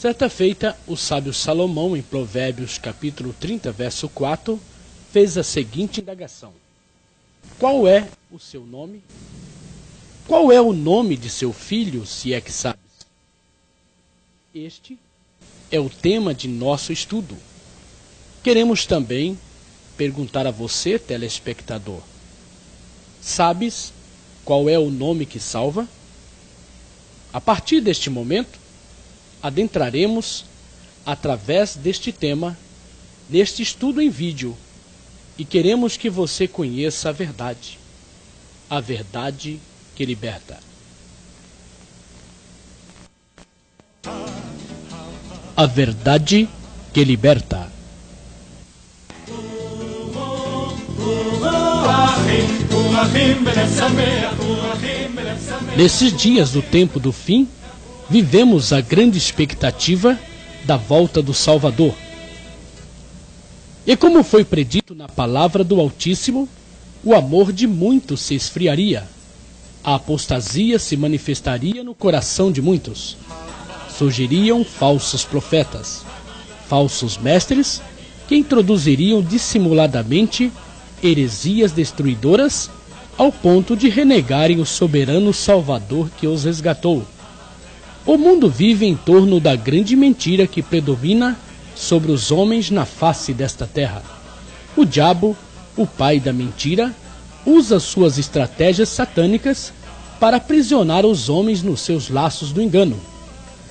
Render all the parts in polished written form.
Certa feita, o sábio Salomão, em Provérbios capítulo 30, verso 4, fez a seguinte indagação: qual é o seu nome? Qual é o nome de seu filho, se é que sabes? Este é o tema de nosso estudo. Queremos também perguntar a você, telespectador: sabes qual é o nome que salva? A partir deste momento, adentraremos através deste tema, neste estudo em vídeo, e queremos que você conheça a verdade que liberta. A verdade que liberta. Nesses dias do tempo do fim, vivemos a grande expectativa da volta do Salvador. E como foi predito na palavra do Altíssimo, o amor de muitos se esfriaria, a apostasia se manifestaria no coração de muitos. Surgiriam falsos profetas, falsos mestres, que introduziriam dissimuladamente heresias destruidoras ao ponto de renegarem o soberano Salvador que os resgatou. O mundo vive em torno da grande mentira que predomina sobre os homens na face desta terra. O diabo, o pai da mentira, usa suas estratégias satânicas para aprisionar os homens nos seus laços do engano.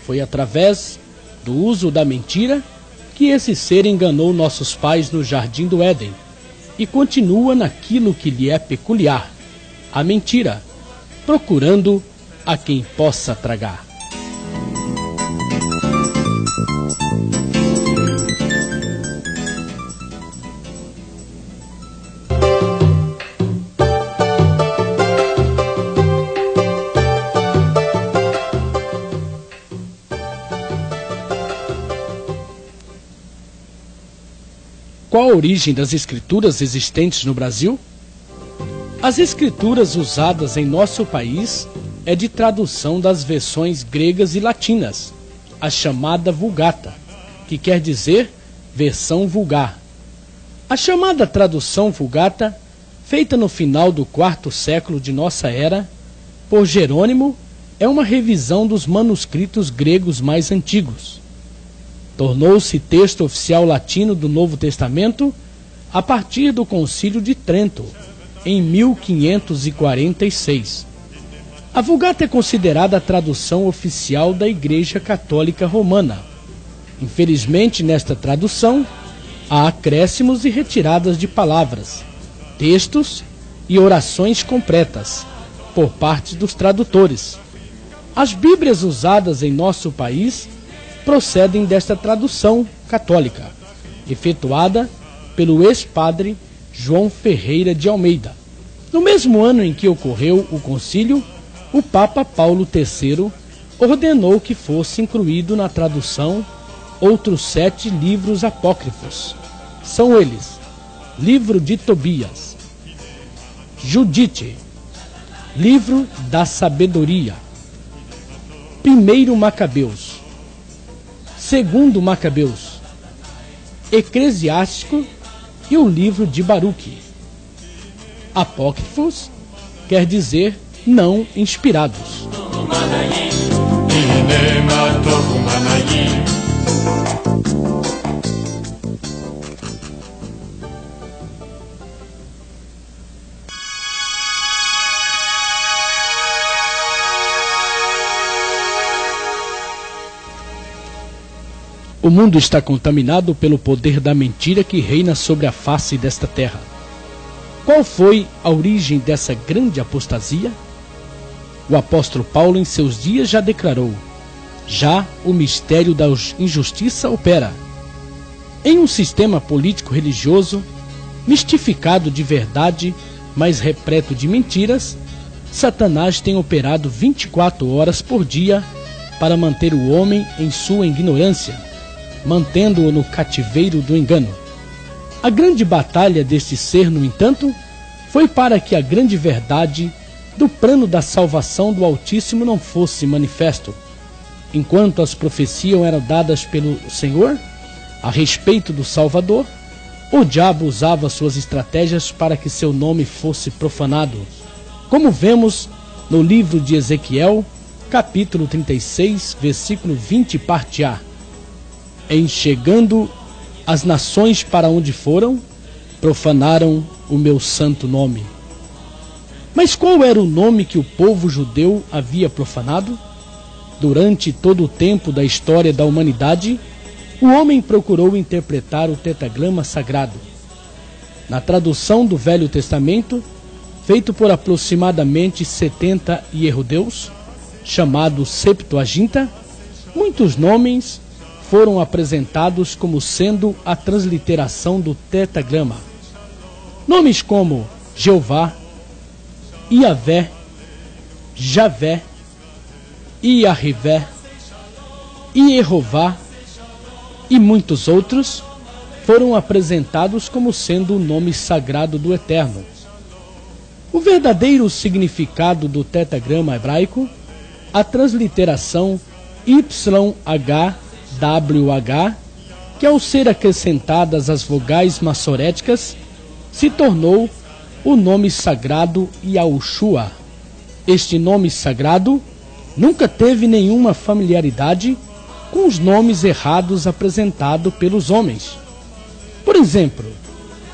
Foi através do uso da mentira que esse ser enganou nossos pais no jardim do Éden e continua naquilo que lhe é peculiar, a mentira, procurando a quem possa tragar. Qual a origem das escrituras existentes no Brasil? As escrituras usadas em nosso país é de tradução das versões gregas e latinas, a chamada Vulgata, que quer dizer versão vulgar. A chamada tradução Vulgata, feita no final do quarto século de nossa era, por Jerônimo, é uma revisão dos manuscritos gregos mais antigos. Tornou-se texto oficial latino do Novo Testamento a partir do Concílio de Trento, em 1546. A Vulgata é considerada a tradução oficial da Igreja Católica Romana. Infelizmente, nesta tradução, há acréscimos e retiradas de palavras, textos e orações completas, por parte dos tradutores. As Bíblias usadas em nosso país procedem desta tradução católica, efetuada pelo ex-padre João Ferreira de Almeida. No mesmo ano em que ocorreu o concílio, o Papa Paulo III ordenou que fosse incluído na tradução outros 7 livros apócrifos. São eles: Livro de Tobias, Judite, Livro da Sabedoria, 1º Macabeus, 2º Macabeus, Eclesiástico e o livro de Baruque. Apócrifos quer dizer não inspirados. O mundo está contaminado pelo poder da mentira que reina sobre a face desta terra. Qual foi a origem dessa grande apostasia? O apóstolo Paulo, em seus dias, já declarou: já o mistério da injustiça opera. Em um sistema político-religioso, mistificado de verdade, mas repleto de mentiras, Satanás tem operado 24 horas por dia para manter o homem em sua ignorância, mantendo-o no cativeiro do engano. A grande batalha deste ser, no entanto, foi para que a grande verdade do plano da salvação do Altíssimo não fosse manifesto. enquanto as profecias eram dadas pelo Senhor a respeito do Salvador, o diabo usava suas estratégias para que seu nome fosse profanado, como vemos no livro de Ezequiel, capítulo 36, versículo 20, parte A. Em chegando as nações para onde foram, profanaram o meu santo nome. Mas qual era o nome que o povo judeu havia profanado? Durante todo o tempo da história da humanidade, o homem procurou interpretar o tetragrama sagrado. Na tradução do Velho Testamento, feito por aproximadamente 70 hierrodeus, chamado Septuaginta, muitos nomes foram apresentados como sendo a transliteração do tetragrama. Nomes como Jeová, Iavé, Javé, Iahvé, Iehová e muitos outros foram apresentados como sendo o nome sagrado do Eterno. O verdadeiro significado do tetragrama hebraico, a transliteração YHWH, que ao ser acrescentadas as vogais massoréticas, se tornou o nome sagrado Yahushua. Este nome sagrado nunca teve nenhuma familiaridade com os nomes errados apresentados pelos homens. Por exemplo,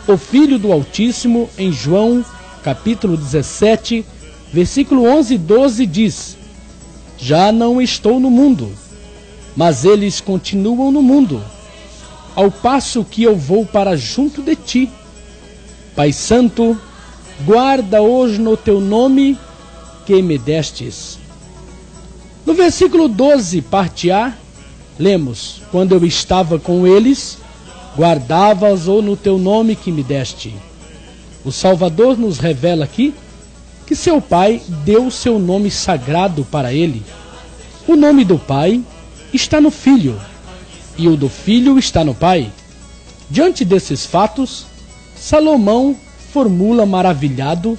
o Filho do Altíssimo, em João, capítulo 17, versículo 11 e 12, diz: Já não estou no mundo, mas eles continuam no mundo, ao passo que eu vou para junto de ti. Pai Santo, guarda hoje no teu nome que me destes. No versículo 12, parte A, lemos: Quando eu estava com eles, guardava-os no teu nome que me deste. O Salvador nos revela aqui que seu Pai deu o seu nome sagrado para ele. O nome do Pai está no Filho, e o do Filho está no Pai. Diante desses fatos, Salomão formula maravilhado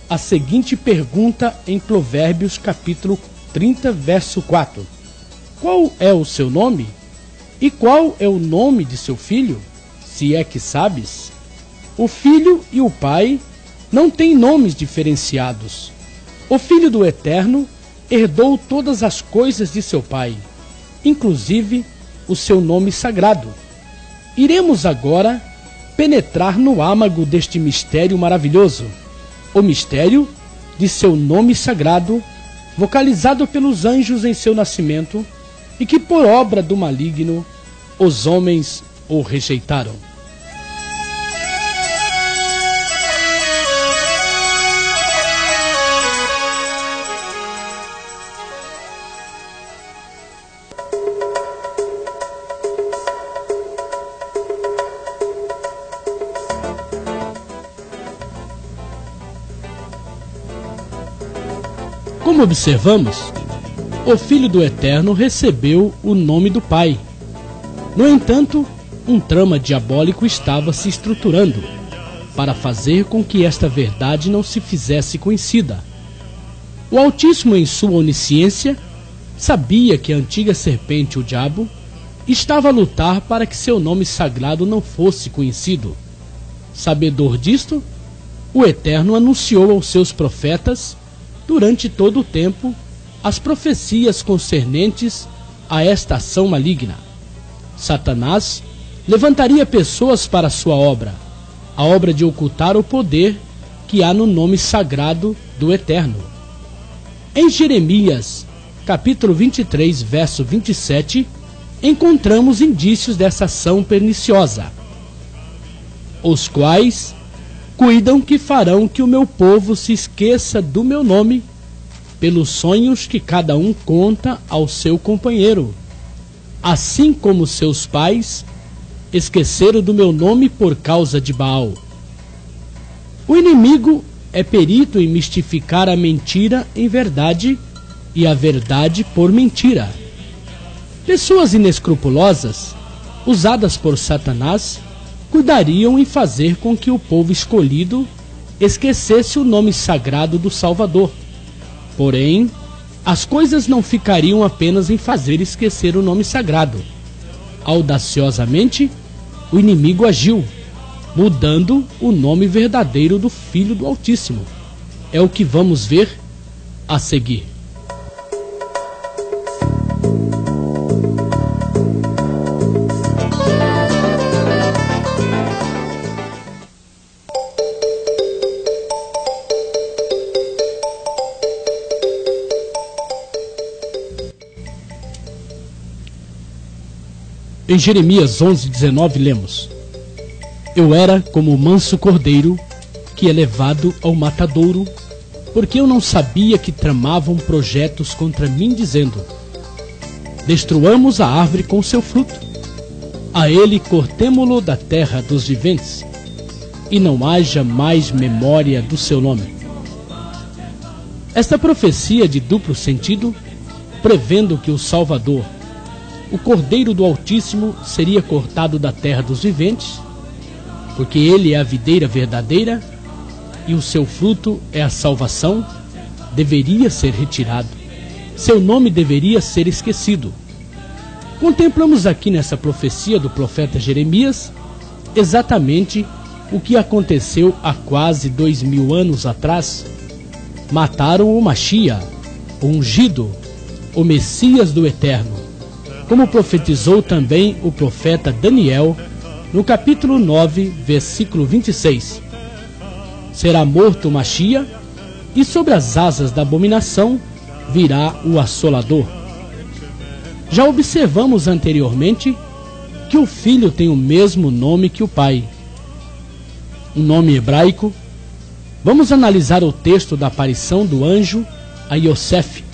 a seguinte pergunta em Provérbios capítulo 30, verso 4. Qual é o seu nome? E qual é o nome de seu filho? Se é que sabes. O filho e o pai não têm nomes diferenciados. O Filho do Eterno herdou todas as coisas de seu pai, inclusive o seu nome sagrado. Iremos agora penetrar no âmago deste mistério maravilhoso, o mistério de seu nome sagrado, vocalizado pelos anjos em seu nascimento, e que por obra do maligno os homens o rejeitaram. Como observamos, o Filho do Eterno recebeu o nome do Pai. No entanto, um trama diabólico estava se estruturando para fazer com que esta verdade não se fizesse conhecida. O Altíssimo, em sua onisciência, sabia que a antiga serpente, o diabo, estava a lutar para que seu nome sagrado não fosse conhecido. Sabedor disto, o Eterno anunciou aos seus profetas, durante todo o tempo, as profecias concernentes a esta ação maligna. Satanás levantaria pessoas para sua obra, a obra de ocultar o poder que há no nome sagrado do Eterno. Em Jeremias, capítulo 23, verso 27, encontramos indícios dessa ação perniciosa, os quais cuidam que farão que o meu povo se esqueça do meu nome, pelos sonhos que cada um conta ao seu companheiro, assim como seus pais esqueceram do meu nome por causa de Baal. O inimigo é perito em mistificar a mentira em verdade e a verdade por mentira. Pessoas inescrupulosas, usadas por Satanás, cuidariam em fazer com que o povo escolhido esquecesse o nome sagrado do Salvador. Porém, as coisas não ficariam apenas em fazer esquecer o nome sagrado. Audaciosamente, o inimigo agiu, mudando o nome verdadeiro do Filho do Altíssimo. É o que vamos ver a seguir. Em Jeremias 11:19 lemos: Eu era como o manso cordeiro que é levado ao matadouro, porque eu não sabia que tramavam projetos contra mim, dizendo: Destruamos a árvore com seu fruto, a ele cortemo-lo da terra dos viventes, e não haja mais memória do seu nome. Esta profecia de duplo sentido, prevendo que o Salvador, o Cordeiro do Altíssimo, seria cortado da terra dos viventes, porque ele é a videira verdadeira e o seu fruto é a salvação, deveria ser retirado. Seu nome deveria ser esquecido. Contemplamos aqui nessa profecia do profeta Jeremias exatamente o que aconteceu há quase 2000 anos atrás. Mataram o Mashiach, o ungido, o Messias do Eterno, como profetizou também o profeta Daniel, no capítulo 9, versículo 26. Será morto o Mashiach, e sobre as asas da abominação virá o assolador. Já observamos anteriormente que o filho tem o mesmo nome que o pai, um nome hebraico. Vamos analisar o texto da aparição do anjo a Yosef,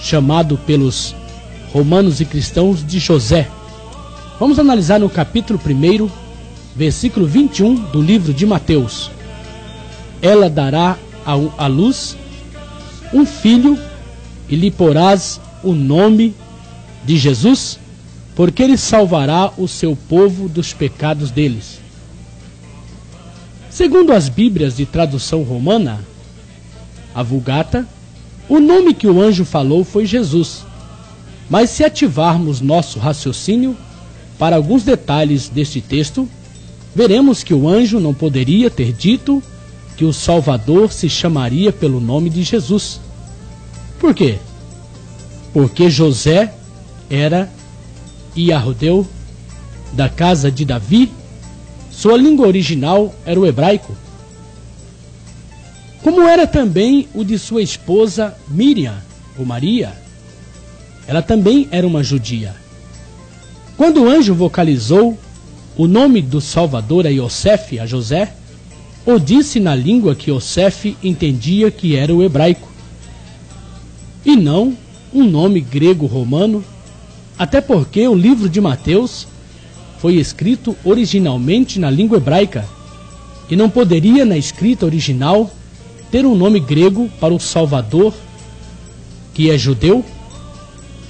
chamado pelos romanos e cristãos de José. Vamos analisar no capítulo 1, versículo 21 do livro de Mateus. Ela dará à luz um filho, e lhe porás o nome de Jesus, porque ele salvará o seu povo dos pecados deles. Segundo as Bíblias de tradução romana, a Vulgata, o nome que o anjo falou foi Jesus. Mas se ativarmos nosso raciocínio para alguns detalhes deste texto, veremos que o anjo não poderia ter dito que o Salvador se chamaria pelo nome de Jesus. Por quê? Porque José era Iahudeu, da casa de Davi. Sua língua original era o hebraico, como era também o de sua esposa Miriam, ou Maria. Ela também era uma judia. Quando o anjo vocalizou o nome do Salvador a Yosef, a José, o disse na língua que Yosef entendia que era o hebraico, e não um nome grego-romano, até porque o livro de Mateus foi escrito originalmente na língua hebraica, e não poderia, na escrita original, ter um nome grego para o Salvador, que é judeu,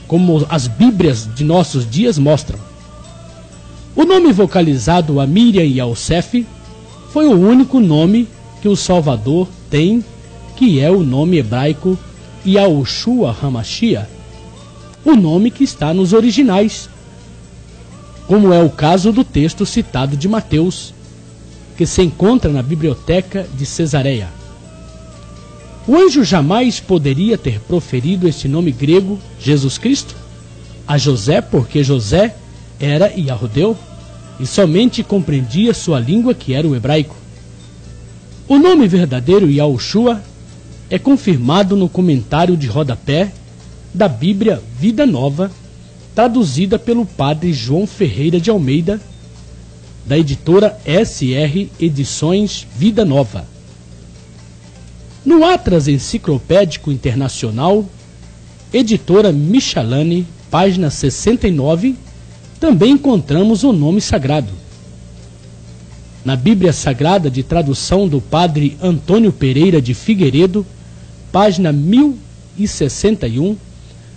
como as Bíblias de nossos dias mostram. O nome vocalizado a Miriam e a Yosef foi o único nome que o Salvador tem, que é o nome hebraico Yahushua HaMashiach, o nome que está nos originais, como é o caso do texto citado de Mateus, que se encontra na biblioteca de Cesareia. O anjo jamais poderia ter proferido este nome grego, Jesus Cristo, a José, porque José era Iahudeu e somente compreendia sua língua, que era o hebraico. O nome verdadeiro Yahushua é confirmado no comentário de rodapé da Bíblia Vida Nova, traduzida pelo padre João Ferreira de Almeida, da editora SR Edições Vida Nova. No Atlas Enciclopédico Internacional, editora Michelane, página 69, também encontramos o nome sagrado. Na Bíblia Sagrada de tradução do padre Antônio Pereira de Figueiredo, página 1061,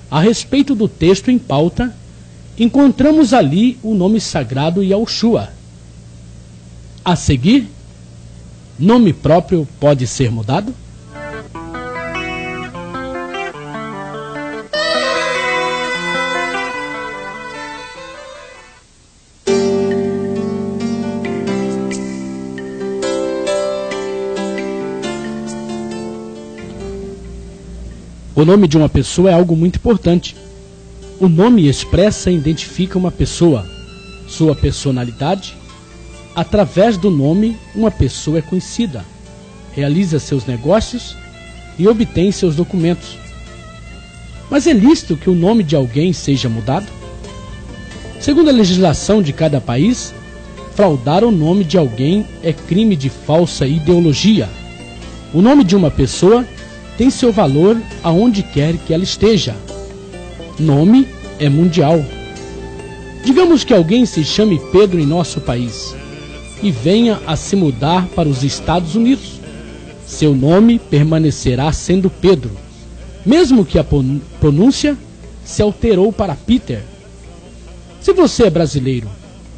a respeito do texto em pauta, encontramos ali o nome sagrado Yahushua. A seguir, nome próprio pode ser mudado? O nome de uma pessoa é algo muito importante. O nome expressa e identifica uma pessoa, sua personalidade. Através do nome, uma pessoa é conhecida, realiza seus negócios e obtém seus documentos. Mas é lícito que o nome de alguém seja mudado? Segundo a legislação de cada país, fraudar o nome de alguém é crime de falsa ideologia. O nome de uma pessoa tem seu valor aonde quer que ela esteja. Nome é mundial. Digamos que alguém se chame Pedro em nosso país e venha a se mudar para os Estados Unidos. Seu nome permanecerá sendo Pedro, mesmo que a pronúncia se alterou para Peter. Se você é brasileiro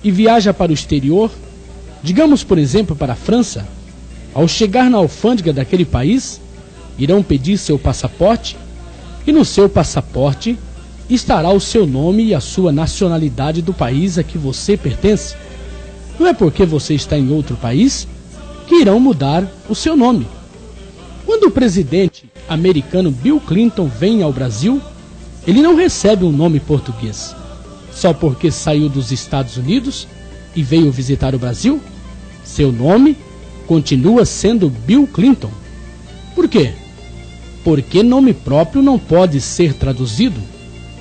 e viaja para o exterior, digamos por exemplo para a França, ao chegar na alfândega daquele país, irão pedir seu passaporte e no seu passaporte estará o seu nome e a sua nacionalidade do país a que você pertence. Não é porque você está em outro país que irão mudar o seu nome. Quando o presidente americano Bill Clinton vem ao Brasil, ele não recebe um nome português. Só porque saiu dos Estados Unidos e veio visitar o Brasil, seu nome continua sendo Bill Clinton. Por quê? Porque nome próprio não pode ser traduzido,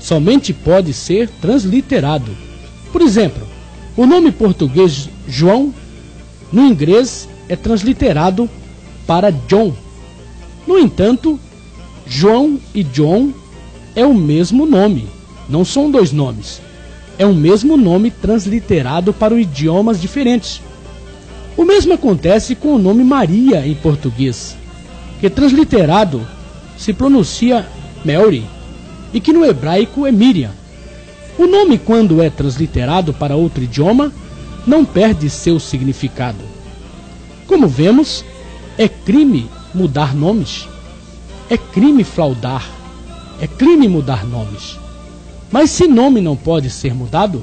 somente pode ser transliterado. Por exemplo, o nome português João, no inglês, é transliterado para John. No entanto, João e John é o mesmo nome, não são dois nomes. É o mesmo nome transliterado para idiomas diferentes. O mesmo acontece com o nome Maria em português, que transliterado se pronuncia Mary e que no hebraico é Miriam. O nome, quando é transliterado para outro idioma, não perde seu significado. Como vemos, é crime mudar nomes. É crime fraudar. É crime mudar nomes. Mas se nome não pode ser mudado,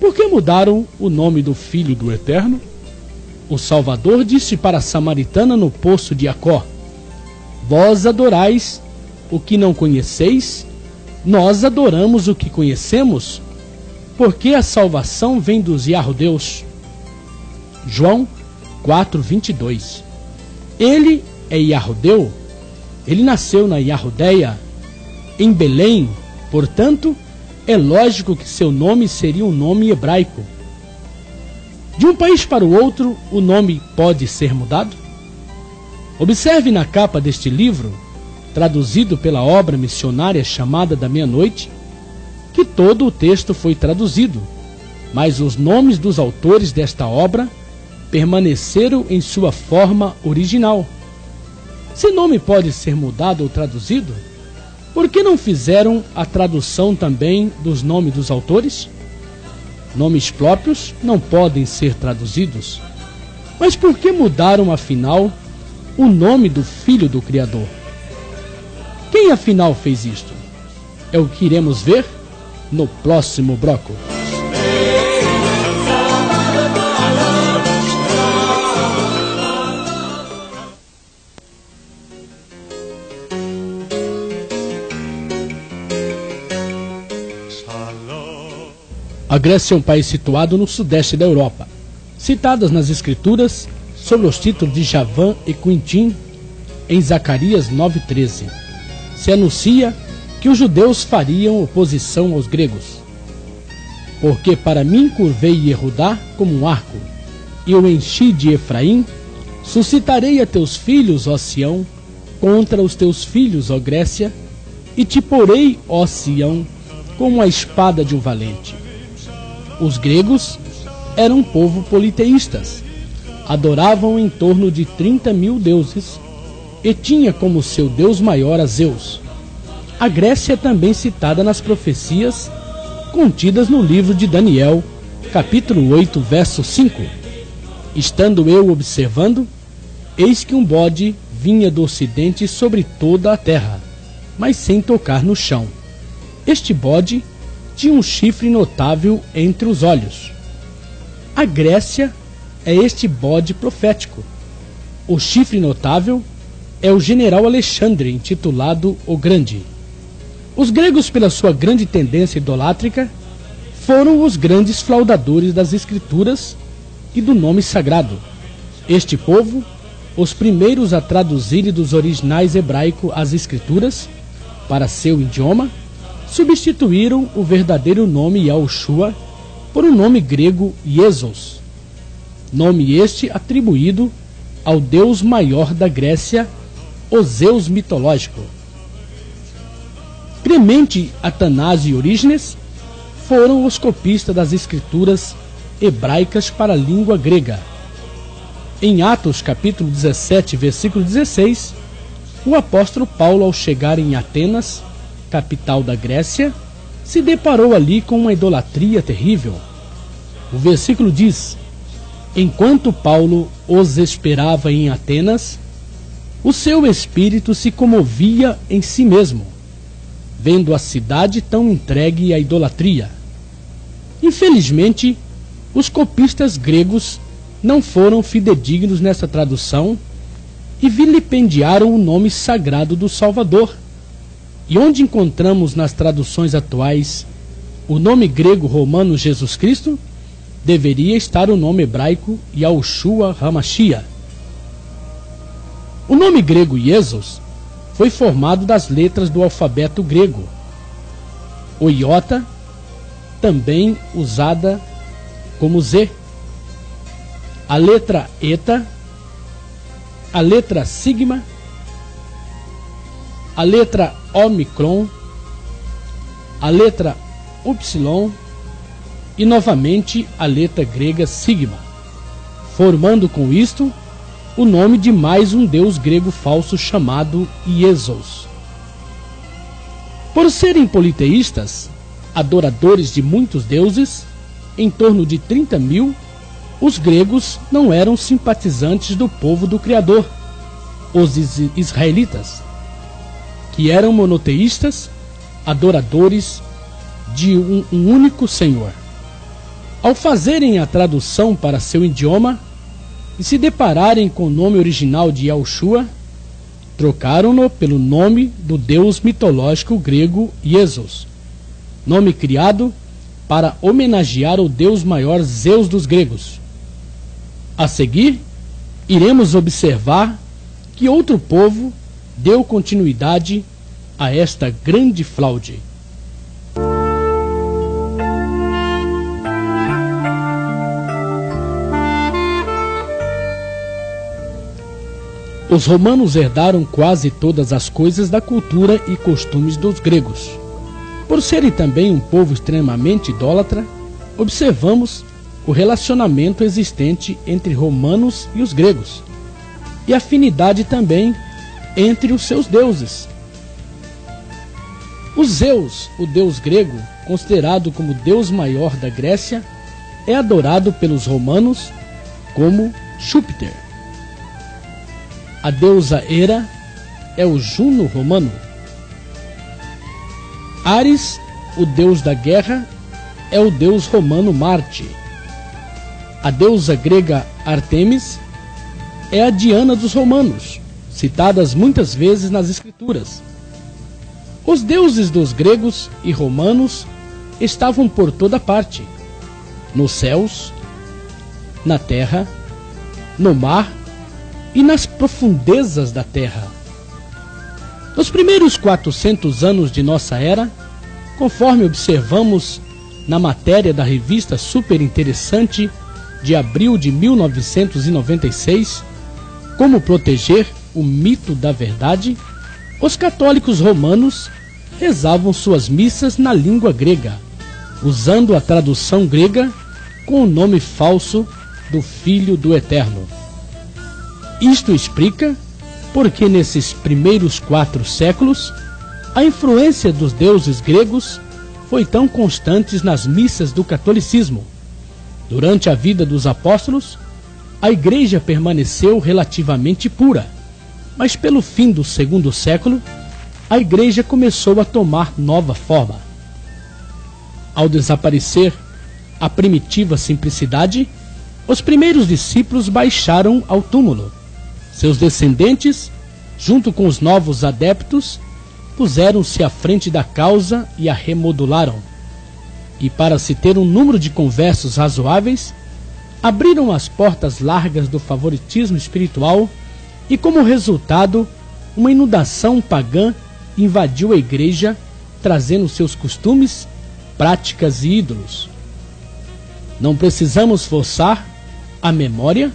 por que mudaram o nome do Filho do Eterno? O Salvador disse para a samaritana no poço de Jacó: vós adorais o que não conheceis, nós adoramos o que conhecemos, porque a salvação vem dos Yahudéus. João 4:22. Ele é Yahudeu, ele nasceu na Yahudeia, em Belém, portanto, é lógico que seu nome seria um nome hebraico. De um país para o outro, o nome pode ser mudado? Observe na capa deste livro, traduzido pela obra missionária chamada da Meia-Noite, que todo o texto foi traduzido, mas os nomes dos autores desta obra permaneceram em sua forma original. Se nome pode ser mudado ou traduzido, por que não fizeram a tradução também dos nomes dos autores? Nomes próprios não podem ser traduzidos. Mas por que mudaram, afinal, o nome do Filho do Criador? Quem, afinal, fez isto? É o que iremos ver no próximo bloco. A Grécia é um país situado no sudeste da Europa. Citadas nas Escrituras, sobre os títulos de Javã e Quintim, em Zacarias 9:13, se anuncia que os judeus fariam oposição aos gregos. Porque para mim curvei Yehudá como um arco, e o enchi de Efraim, suscitarei a teus filhos, ó Sião, contra os teus filhos, ó Grécia, e te porei, ó Sião, como a espada de um valente. Os gregos eram um povo politeístas, adoravam em torno de 30.000 deuses e tinha como seu deus maior a Zeus. A Grécia é também citada nas profecias contidas no livro de Daniel, capítulo 8, verso 5. Estando eu observando, eis que um bode vinha do ocidente sobre toda a terra, mas sem tocar no chão. Este bode tinha um chifre notável entre os olhos. A Grécia é este bode profético. O chifre notável é o general Alexandre, intitulado o Grande. Os gregos, pela sua grande tendência idolátrica, foram os grandes flaudadores das escrituras e do nome sagrado. Este povo, os primeiros a traduzir dos originais hebraico as escrituras para seu idioma, substituíram o verdadeiro nome Yahushua por um nome grego Jesus, nome este atribuído ao deus maior da Grécia, o Zeus mitológico. Clemente, Atanásio e Orígenes foram os copistas das escrituras hebraicas para a língua grega. Em Atos capítulo 17, versículo 16, o apóstolo Paulo, ao chegar em Atenas, capital da Grécia, se deparou ali com uma idolatria terrível. O versículo diz: enquanto Paulo os esperava em Atenas, o seu espírito se comovia em si mesmo, vendo a cidade tão entregue à idolatria. Infelizmente, os copistas gregos não foram fidedignos nessa tradução e vilipendiaram o nome sagrado do Salvador. E onde encontramos nas traduções atuais o nome grego romano Jesus Cristo, deveria estar o nome hebraico Yahushua HaMashiach. O nome grego Jesus foi formado das letras do alfabeto grego. O iota, também usada como Z, a letra eta, a letra sigma, a letra omicron, a letra upsilon e novamente a letra grega sigma, formando com isto o nome de mais um deus grego falso chamado Iesos. Por serem politeístas, adoradores de muitos deuses, em torno de 30.000, os gregos não eram simpatizantes do povo do Criador, os israelitas, que eram monoteístas, adoradores de um único Senhor. Ao fazerem a tradução para seu idioma e se depararem com o nome original de Yahushua, trocaram-no pelo nome do deus mitológico grego Jesus, nome criado para homenagear o deus maior Zeus dos gregos. A seguir, iremos observar que outro povo deu continuidade a esta grande fraude. Os romanos herdaram quase todas as coisas da cultura e costumes dos gregos. Por serem também um povo extremamente idólatra, observamos o relacionamento existente entre romanos e os gregos, e afinidade também entre os seus deuses. O Zeus, o deus grego, considerado como o deus maior da Grécia, é adorado pelos romanos como Júpiter. A deusa Hera é o Juno romano. Ares, o deus da guerra, é o deus romano Marte. A deusa grega Ártemis é a Diana dos romanos, citadas muitas vezes nas escrituras. Os deuses dos gregos e romanos estavam por toda parte, nos céus, na terra, no mar e nas profundezas da terra. Nos primeiros 400 anos de nossa era, conforme observamos na matéria da revista Super Interessante de abril de 1996, Como Proteger o Mito da Verdade, os católicos romanos rezavam suas missas na língua grega, usando a tradução grega com o nome falso do Filho do Eterno. Isto explica porque nesses primeiros 4 séculos a influência dos deuses gregos foi tão constante nas missas do catolicismo. Durante a vida dos apóstolos, a igreja permaneceu relativamente pura, mas pelo fim do 2º século, a igreja começou a tomar nova forma. Ao desaparecer a primitiva simplicidade, os primeiros discípulos baixaram ao túmulo. Seus descendentes junto com os novos adeptos, puseram-se à frente da causa e a remodularam. E para se ter um número de conversos razoáveis, abriram as portas largas do favoritismo espiritual e, como resultado, uma inundação pagã invadiu a igreja, trazendo seus costumes, práticas e ídolos. Não precisamos forçar a memória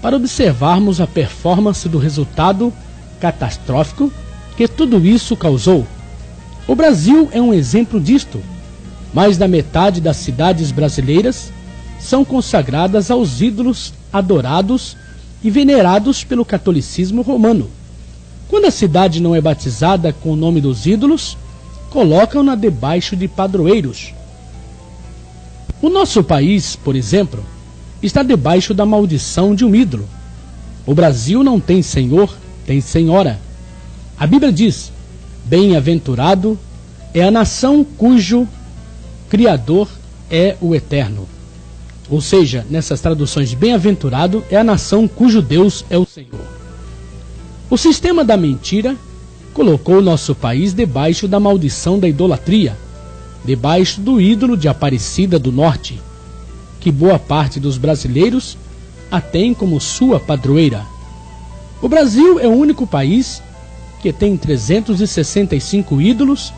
para observarmos a performance do resultado catastrófico que tudo isso causou. O Brasil é um exemplo disto. Mais da metade das cidades brasileiras são consagradas aos ídolos adorados e venerados pelo catolicismo romano. Quando a cidade não é batizada com o nome dos ídolos, colocam-na debaixo de padroeiros. O nosso país, por exemplo, está debaixo da maldição de um ídolo. O Brasil não tem senhor, tem senhora. A Bíblia diz: bem-aventurado é a nação cujo Criador é o Eterno. Ou seja, nessas traduções, bem-aventurado é a nação cujo Deus é o Senhor. O sistema da mentira colocou o nosso país debaixo da maldição da idolatria, debaixo do ídolo de Aparecida do Norte, que boa parte dos brasileiros a tem como sua padroeira. O Brasil é o único país que tem 365 ídolos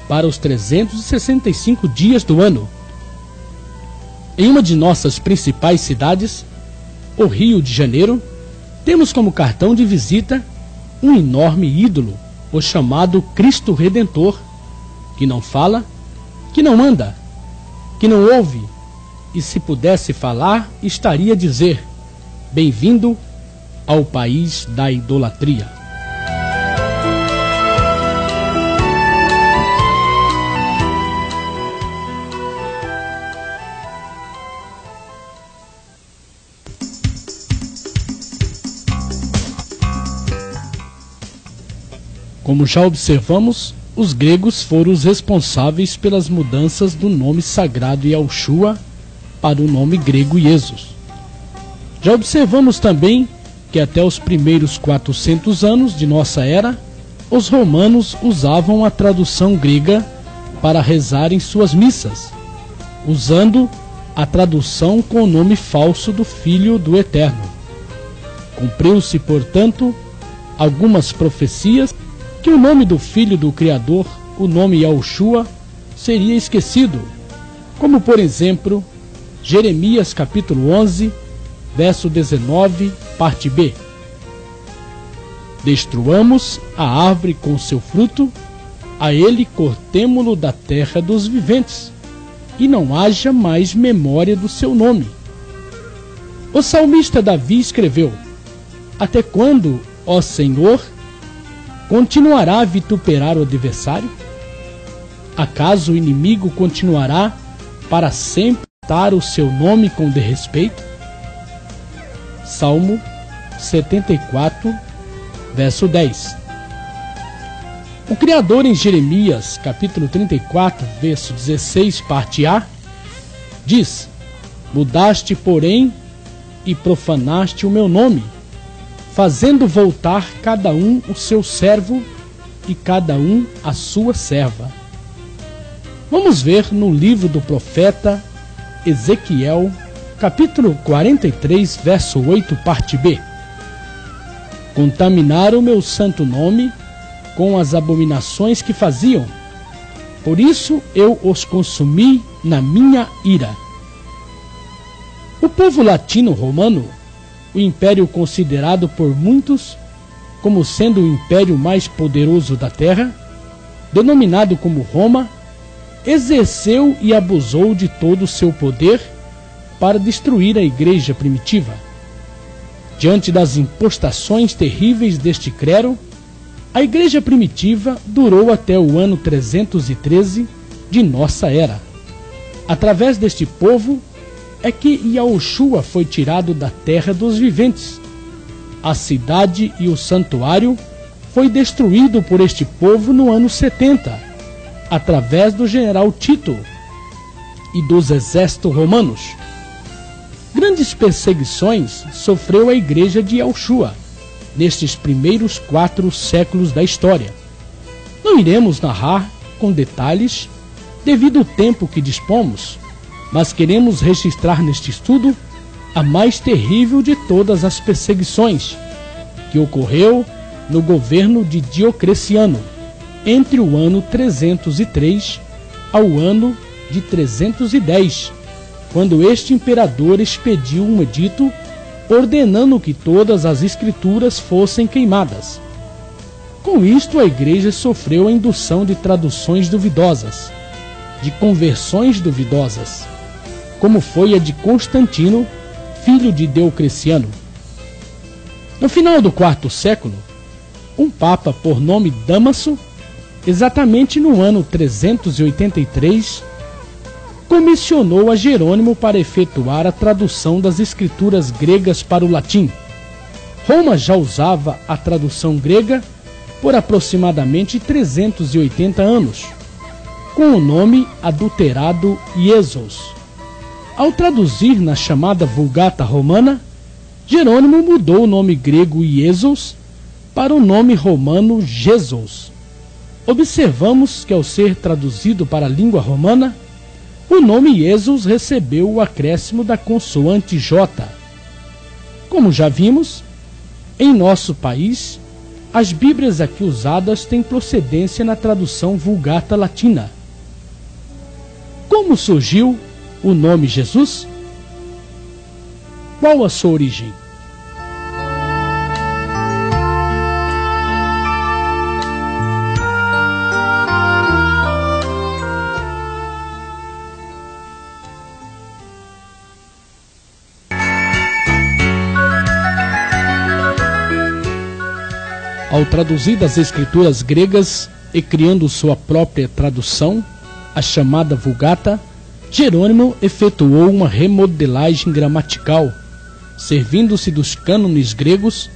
para os 365 dias do ano. Em uma de nossas principais cidades, o Rio de Janeiro, temos como cartão de visita um enorme ídolo, o chamado Cristo Redentor, que não fala, que não anda, que não ouve, e se pudesse falar, estaria a dizer: bem-vindo ao país da idolatria. Como já observamos, os gregos foram os responsáveis pelas mudanças do nome sagrado Yahushua para o nome grego Jesus. Já observamos também que até os primeiros 400 anos de nossa era, os romanos usavam a tradução grega para rezar em suas missas, usando a tradução com o nome falso do Filho do Eterno. Cumpriu-se, portanto, algumas profecias que o nome do Filho do Criador, o nome Yahushua, seria esquecido, como por exemplo, Jeremias capítulo 11, verso 19, parte B. Destruamos a árvore com seu fruto, a ele cortemo-lo da terra dos viventes, e não haja mais memória do seu nome. O salmista Davi escreveu: até quando, ó Senhor, continuará a vituperar o adversário? Acaso o inimigo continuará para sempre tratar o seu nome com desrespeito? Salmo 74, verso 10. O Criador em Jeremias, capítulo 34, verso 16, parte A, diz: mudaste, porém, e profanaste o meu nome, fazendo voltar cada um o seu servo e cada um a sua serva. Vamos ver no livro do profeta Ezequiel, capítulo 43, verso 8, parte B. Contaminaram o meu santo nome com as abominações que faziam, por isso eu os consumi na minha ira. O povo latino-romano, o império considerado por muitos como sendo o império mais poderoso da terra, denominado como Roma, exerceu e abusou de todo o seu poder para destruir a igreja primitiva. Diante das impostações terríveis deste clero, a igreja primitiva durou até o ano 313 de nossa era. Através deste povo é que Yahushua foi tirado da terra dos viventes. A cidade e o santuário foi destruído por este povo no ano 70, através do general Tito e dos exércitos romanos. Grandes perseguições sofreu a igreja de Yahushua, nestes primeiros 4 séculos da história. Não iremos narrar com detalhes, devido ao tempo que dispomos, mas queremos registrar neste estudo a mais terrível de todas as perseguições, que ocorreu no governo de Diocleciano, entre o ano 303 ao ano de 310, quando este imperador expediu um edito ordenando que todas as escrituras fossem queimadas. Com isto, a igreja sofreu a indução de traduções duvidosas, de conversões duvidosas, como foi a de Constantino, filho de Diocleciano. No final do 4º século, um papa por nome Dámaso, exatamente no ano 383, comissionou a Jerônimo para efetuar a tradução das escrituras gregas para o latim. Roma já usava a tradução grega por aproximadamente 380 anos, com o nome adulterado Iesos. Ao traduzir na chamada Vulgata Romana, Jerônimo mudou o nome grego Iesos para o nome romano Jesus. Observamos que, ao ser traduzido para a língua romana, o nome Jesus recebeu o acréscimo da consoante J. Como já vimos, em nosso país, as Bíblias aqui usadas têm procedência na tradução Vulgata Latina. Como surgiu o nome Jesus? Qual a sua origem? Ao traduzir das escrituras gregas e criando sua própria tradução, a chamada Vulgata, Jerônimo efetuou uma remodelagem gramatical, servindo-se dos cânones gregos,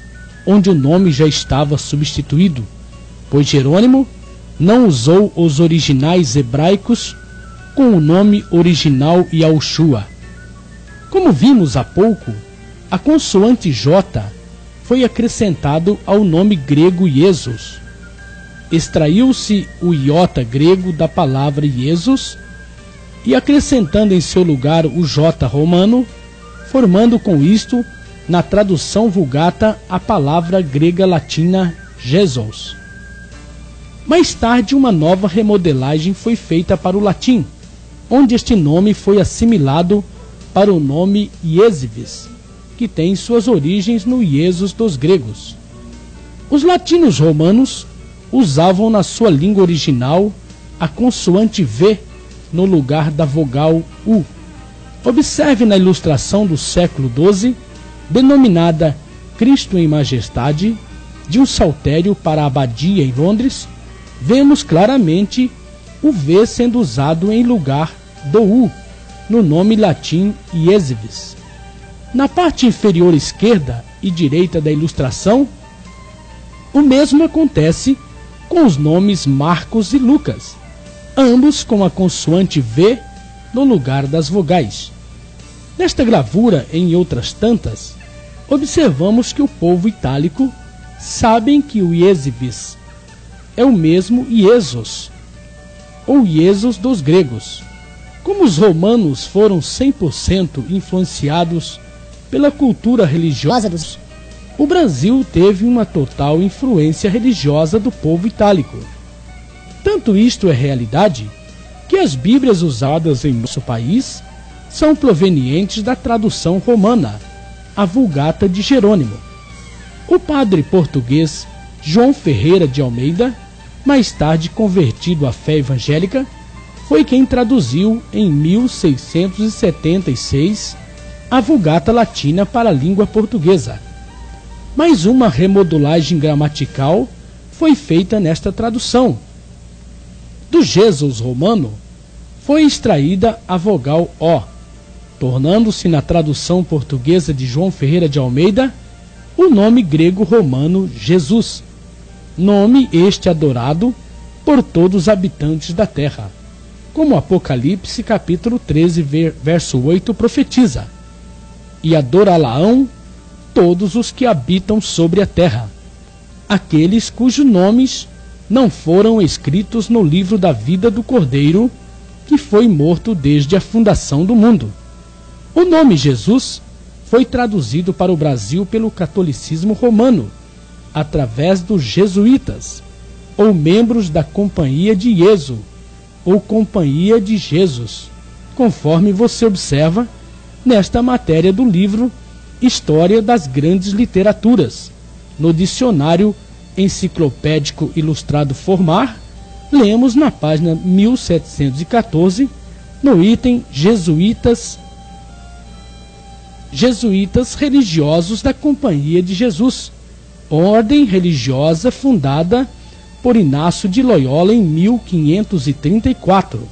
onde o nome já estava substituído, pois Jerônimo não usou os originais hebraicos com o nome original Yahushua. Como vimos há pouco, a consoante J foi acrescentado ao nome grego Iesos. Extraiu-se o iota grego da palavra Iesos e acrescentando em seu lugar o J romano, formando com isto, na tradução Vulgata, a palavra grega latina Jesus. Mais tarde, uma nova remodelagem foi feita para o latim, onde este nome foi assimilado para o nome Iesivis, que tem suas origens no Iesus dos gregos. Os latinos romanos usavam na sua língua original a consoante V no lugar da vogal U. Observe na ilustração do século XII, denominada Cristo em Majestade, de um saltério para a abadia em Londres, vemos claramente o V sendo usado em lugar do U, no nome latim Iesivis. Na parte inferior esquerda e direita da ilustração, o mesmo acontece com os nomes Marcos e Lucas, ambos com a consoante V no lugar das vogais. Nesta gravura, em outras tantas, observamos que o povo itálico sabem que o Iesivis é o mesmo Iesos, ou Iesus dos gregos. Como os romanos foram 100% influenciados pela cultura religiosa dos... O Brasil teve uma total influência religiosa do povo itálico. Tanto isto é realidade, que as Bíblias usadas em nosso país são provenientes da tradução romana, a Vulgata de Jerônimo. O padre português João Ferreira de Almeida, mais tarde convertido à fé evangélica, foi quem traduziu em 1676 a Vulgata Latina para a língua portuguesa. Mais uma remodelagem gramatical foi feita nesta tradução. Do Jesus romano foi extraída a vogal O, tornando-se na tradução portuguesa de João Ferreira de Almeida o nome grego romano Jesus, nome este adorado por todos os habitantes da terra, como Apocalipse capítulo 13, verso 8 profetiza: e adorá-la-ão todos os que habitam sobre a terra. aqueles cujos nomes não foram escritos no livro da vida do Cordeiro, que foi morto desde a fundação do mundo. O nome Jesus foi traduzido para o Brasil pelo catolicismo romano, através dos jesuítas, ou membros da Companhia de Iesu, ou Companhia de Jesus, conforme você observa nesta matéria do livro História das Grandes Literaturas. No dicionário enciclopédico ilustrado Formar, lemos na página 1714, no item Jesuítas religiosos da Companhia de Jesus, ordem religiosa fundada por Inácio de Loyola em 1534.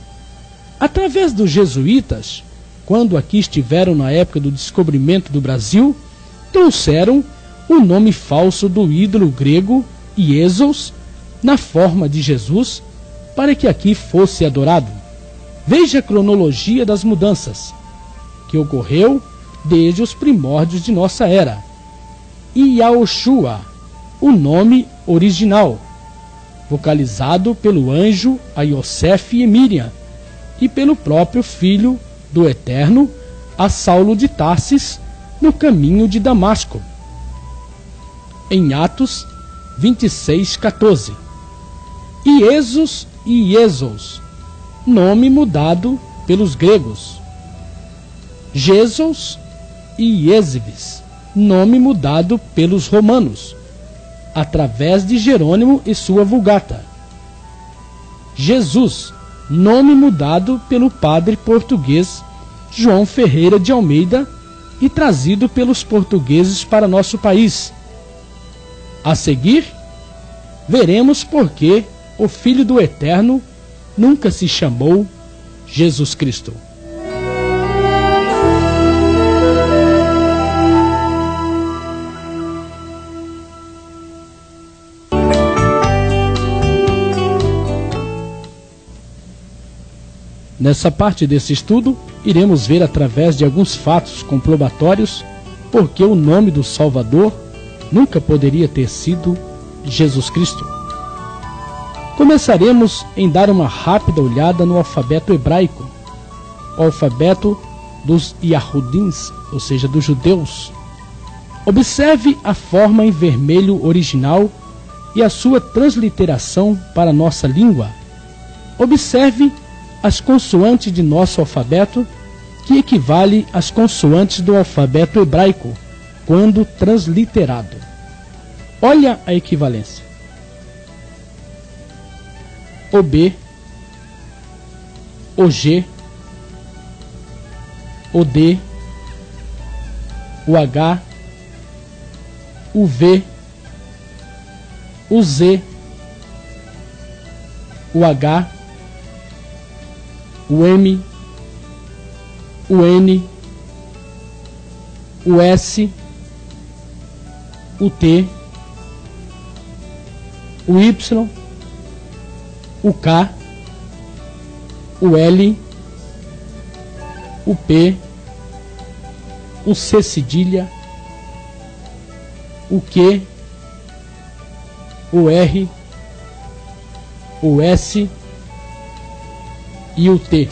Através dos jesuítas, quando aqui estiveram na época do descobrimento do Brasil, trouxeram o nome falso do ídolo grego Iesos na forma de Jesus, para que aqui fosse adorado. Veja a cronologia das mudanças que ocorreu desde os primórdios de nossa era. Yaoshua, o nome original, vocalizado pelo anjo a Yosef e Miriam, e pelo próprio Filho do Eterno a Saulo de Tarsis, no caminho de Damasco, em Atos 26:14. Iesus e Iesos, nome mudado pelos gregos. Jesus e Iesves, nome mudado pelos romanos, através de Jerônimo e sua Vulgata. Jesus, nome mudado pelo padre português João Ferreira de Almeida e trazido pelos portugueses para nosso país. A seguir, veremos por que o Filho do Eterno nunca se chamou Jesus Cristo. Nessa parte desse estudo, iremos ver através de alguns fatos comprobatórios porque o nome do Salvador nunca poderia ter sido Jesus Cristo. Começaremos em dar uma rápida olhada no alfabeto hebraico, o alfabeto dos Yahudins, ou seja, dos judeus. Observe a forma em vermelho original e a sua transliteração para a nossa língua. Observe as consoantes de nosso alfabeto, que equivale às consoantes do alfabeto hebraico, quando transliterado. Olha a equivalência. O B, o G, o D, o H, o V, o Z, o H, o M, o N, o S, o T, o Y, o K, o L, o P, o C cedilha, o Q, o R, o S e o T.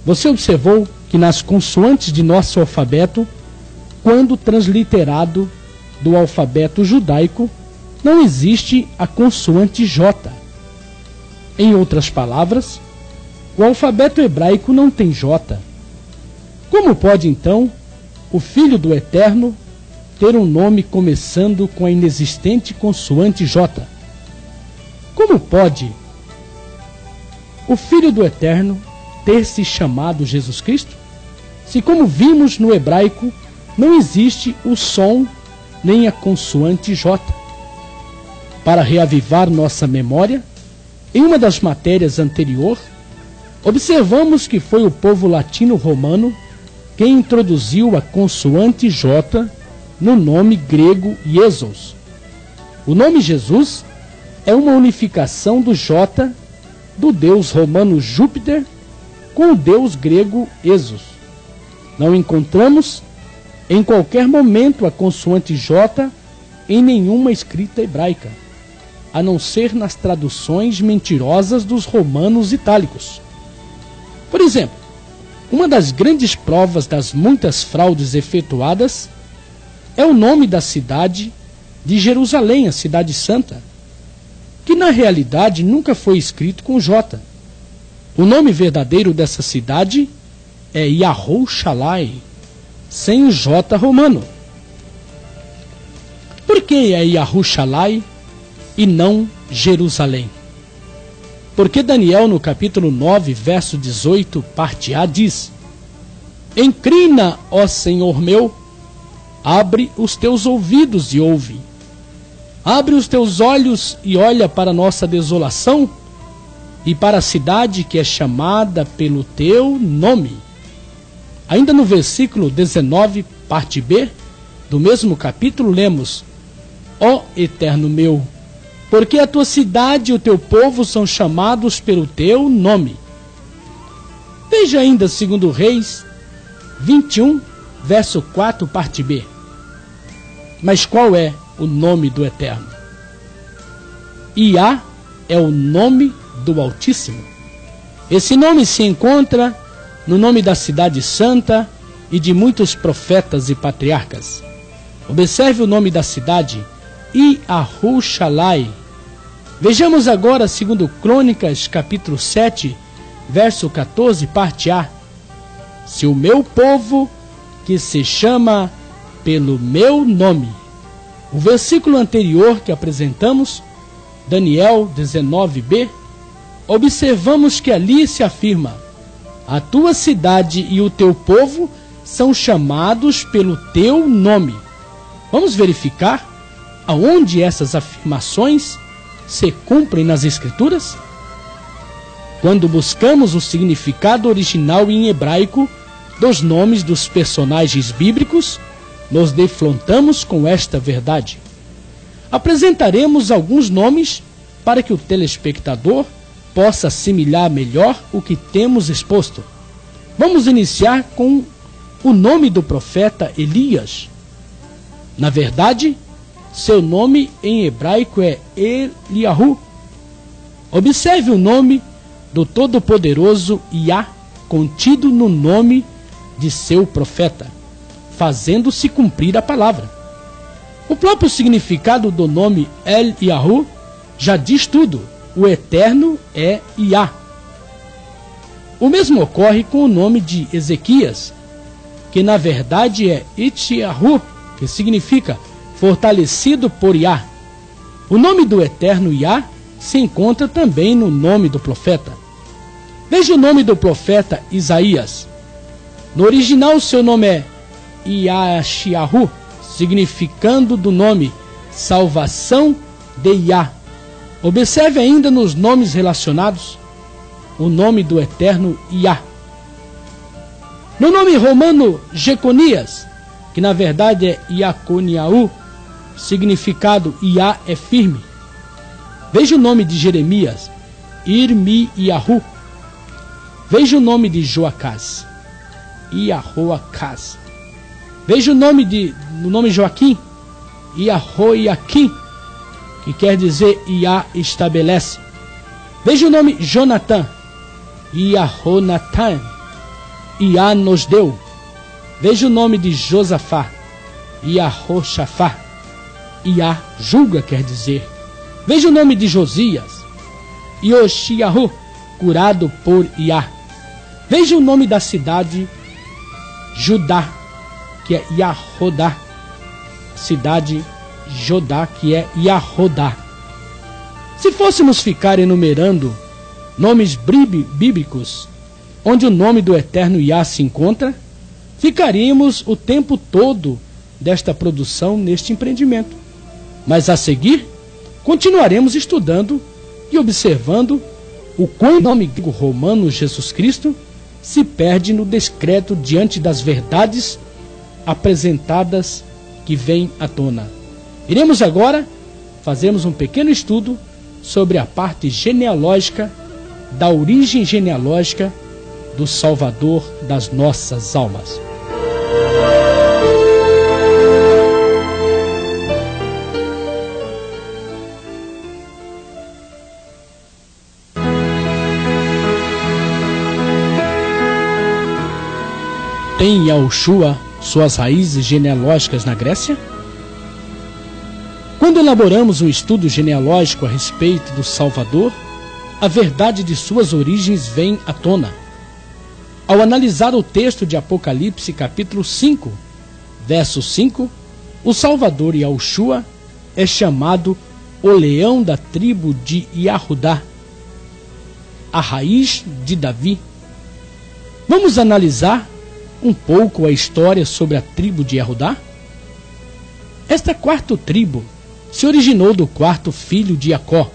Você observou que nas consoantes de nosso alfabeto, quando transliterado do alfabeto judaico, não existe a consoante J. Em outras palavras, o alfabeto hebraico não tem J. Como pode, então, o Filho do Eterno ter um nome começando com a inexistente consoante J? Como pode o Filho do Eterno ter se chamado Jesus Cristo, se, como vimos no hebraico, não existe o som nem a consoante J? Para reavivar nossa memória, em uma das matérias anterior, observamos que foi o povo latino-romano quem introduziu a consoante J no nome grego Iesos. O nome Jesus é uma unificação do J do deus romano Júpiter com o deus grego Esos. Não encontramos em qualquer momento a consoante J em nenhuma escrita hebraica, a não ser nas traduções mentirosas dos romanos itálicos. Por exemplo, uma das grandes provas das muitas fraudes efetuadas é o nome da cidade de Jerusalém, a Cidade Santa, que na realidade nunca foi escrito com J. O nome verdadeiro dessa cidade é Yahushalai, sem o J romano. Por que é Yahushalai e não Jerusalém? Porque Daniel, no capítulo 9, verso 18, parte A, diz: Inclina, ó Senhor meu, abre os teus ouvidos e ouve. Abre os teus olhos e olha para a nossa desolação e para a cidade que é chamada pelo teu nome. Ainda no versículo 19, parte B, do mesmo capítulo, lemos: Ó Eterno meu, porque a tua cidade e o teu povo são chamados pelo teu nome. Veja ainda 2 Reis 21, verso 4, parte B. Mas qual é o nome do Eterno? Iá é o nome do Altíssimo. Esse nome se encontra no nome da cidade santa e de muitos profetas e patriarcas. Observe o nome da cidade, Yahushalai. Vejamos agora 2 Crônicas, capítulo 7, verso 14, parte A. Se o meu povo, que se chama pelo meu nome. O versículo anterior que apresentamos, Daniel 19b, observamos que ali se afirma: a tua cidade e o teu povo são chamados pelo teu nome. Vamos verificar aonde essas afirmações se cumprem nas Escrituras? Quando buscamos o significado original em hebraico dos nomes dos personagens bíblicos, nos defrontamos com esta verdade. Apresentaremos alguns nomes para que o telespectador possa assimilar melhor o que temos exposto. Vamos iniciar com o nome do profeta Elias. Na verdade, seu nome em hebraico é Eliahu. Observe o nome do Todo-Poderoso Iá contido no nome de seu profeta, fazendo-se cumprir a palavra. O próprio significado do nome El-Yahu já diz tudo: o Eterno é Iá. O mesmo ocorre com o nome de Ezequias, que na verdade é Ityahu, que significa fortalecido por Iá. O nome do Eterno Iá se encontra também no nome do profeta. Veja o nome do profeta Isaías. No original, seu nome é Yashiahu, significando do nome salvação de Iá. Observe ainda nos nomes relacionados o nome do Eterno Iá. No nome romano Jeconias, que na verdade é Iaconiaú, significado Iá é firme. Veja o nome de Jeremias, Irmiyahu. Veja o nome de Joacás, Iahoacás. Veja o nome Joaquim, Iahoiaquim, que quer dizer Iá estabelece. Veja o nome Jonatã, Iahonatan, Iá nos deu. Veja o nome de Josafá, Iahoshafá, Iá julga, quer dizer. Veja o nome de Josias, Yoshiahu, curado por Iá. Veja o nome da cidade Judá, que é Yahodá. Cidade Jodá, que é Yahodá. Se fôssemos ficar enumerando nomes bíblicos onde o nome do Eterno Iá se encontra, ficaríamos o tempo todo desta produção neste empreendimento. Mas a seguir, continuaremos estudando e observando o quão o nome romano Jesus Cristo se perde no descrédito diante das verdades apresentadas que vêm à tona. Iremos agora fazermos um pequeno estudo sobre a parte genealógica, da origem genealógica do Salvador das nossas almas. tem Yahushua suas raízes genealógicas na Grécia? Quando elaboramos um estudo genealógico a respeito do Salvador, a verdade de suas origens vem à tona. Ao analisar o texto de Apocalipse capítulo 5, verso 5, o Salvador Yahushua é chamado o leão da tribo de Yahudá, a raiz de Davi. Vamos analisar um pouco a história sobre a tribo de Yahudá? Esta quarta tribo se originou do quarto filho de Jacó,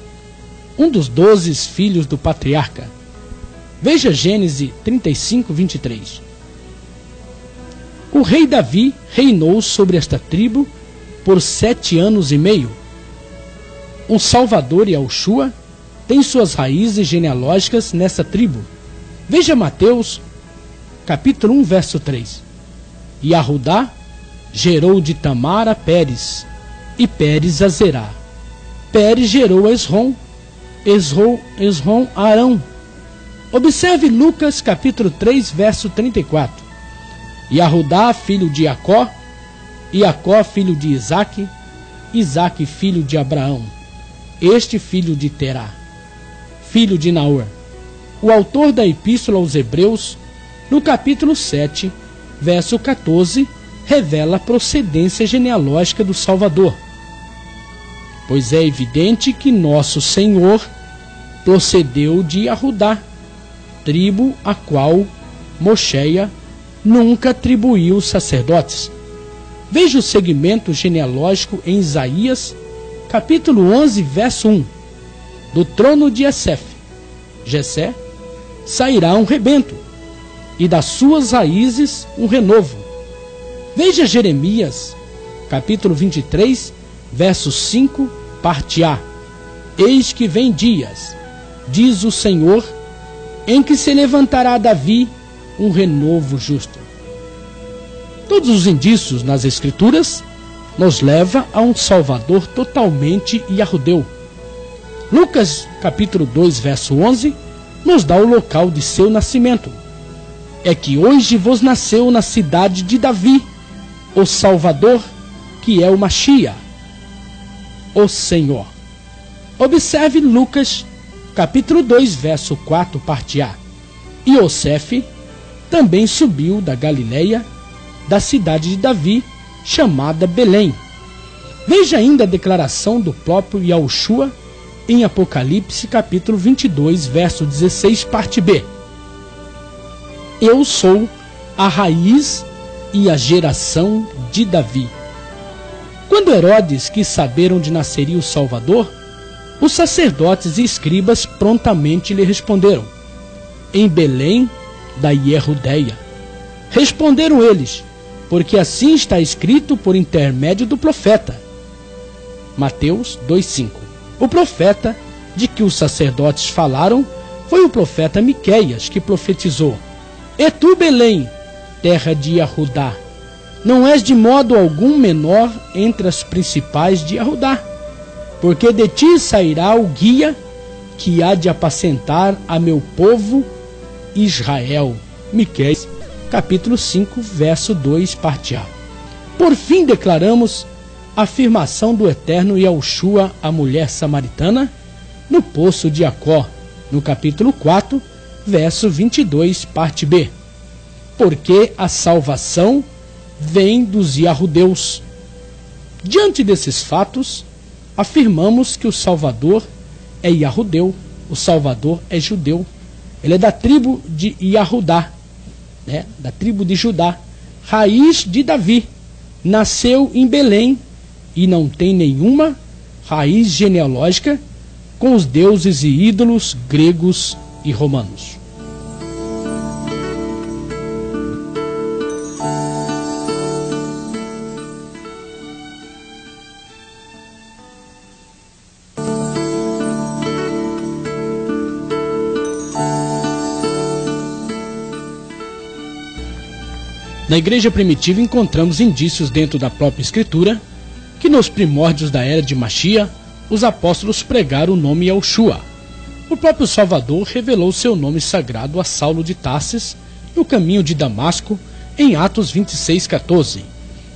um dos 12 filhos do patriarca. Veja Gênesis 35, 23. O rei Davi reinou sobre esta tribo por 7 anos e meio. O Salvador Yahushua tem suas raízes genealógicas nessa tribo. Veja Mateus, capítulo 1, verso 3. Yahudá gerou de Tamar a Pérez, e Pérez a Zerá. Pérez gerou a Esrom, Esrom a Arão. Observe Lucas, capítulo 3, verso 34. Yahudá, filho de Jacó, Jacó, filho de Isaque, Isaque, filho de Abraão, este filho de Terá, filho de Naor. O autor da Epístola aos Hebreus, no capítulo 7, verso 14, revela a procedência genealógica do Salvador. Pois é evidente que nosso Senhor procedeu de Yahudá, tribo a qual Mosheia nunca atribuiu sacerdotes. Veja o segmento genealógico em Isaías, capítulo 11, verso 1. Do trono de Jessé, sairá um rebento, e das suas raízes um renovo. Veja Jeremias, capítulo 23, verso 5, parte A. Eis que vem dias, diz o Senhor, em que se levantará Davi um renovo justo. Todos os indícios nas Escrituras nos levam a um Salvador totalmente yahudeu. Lucas, capítulo 2, verso 11, nos dá o local de seu nascimento. É que hoje vos nasceu na cidade de Davi o Salvador, que é o Machia, o Senhor. Observe Lucas, capítulo 2, verso 4, parte A. Iosef também subiu da Galileia, da cidade de Davi, chamada Belém. Veja ainda a declaração do próprio Yahushua em Apocalipse, capítulo 22, verso 16, parte B. Eu sou a raiz e a geração de Davi. Quando Herodes quis saber onde nasceria o Salvador, os sacerdotes e escribas prontamente lhe responderam: em Belém da Ierudéia. Responderam eles: porque assim está escrito por intermédio do profeta. Mateus 2,5. O profeta de que os sacerdotes falaram foi o profeta Miqueias, que profetizou: E tu, Belém, terra de Yahudá, não és de modo algum menor entre as principais de Yahudá, porque de ti sairá o guia que há de apacentar a meu povo Israel. Miqueias, capítulo 5, verso 2, parte A. Por fim, declaramos a afirmação do eterno Yahushua à mulher samaritana no poço de Jacó, no capítulo 4, verso 22, parte B. Porque a salvação vem dos yahudeus. Diante desses fatos, afirmamos que o Salvador é yahudeu, o Salvador é judeu. Ele é da tribo de Yahudá, da tribo de Judá, raiz de Davi, nasceu em Belém e não tem nenhuma raiz genealógica com os deuses e ídolos gregos e romanos. Na igreja primitiva encontramos indícios dentro da própria Escritura que nos primórdios da era de Machia, os apóstolos pregaram o nome Yahushua. O próprio Salvador revelou seu nome sagrado a Saulo de Tarsis no caminho de Damasco em Atos 26:14.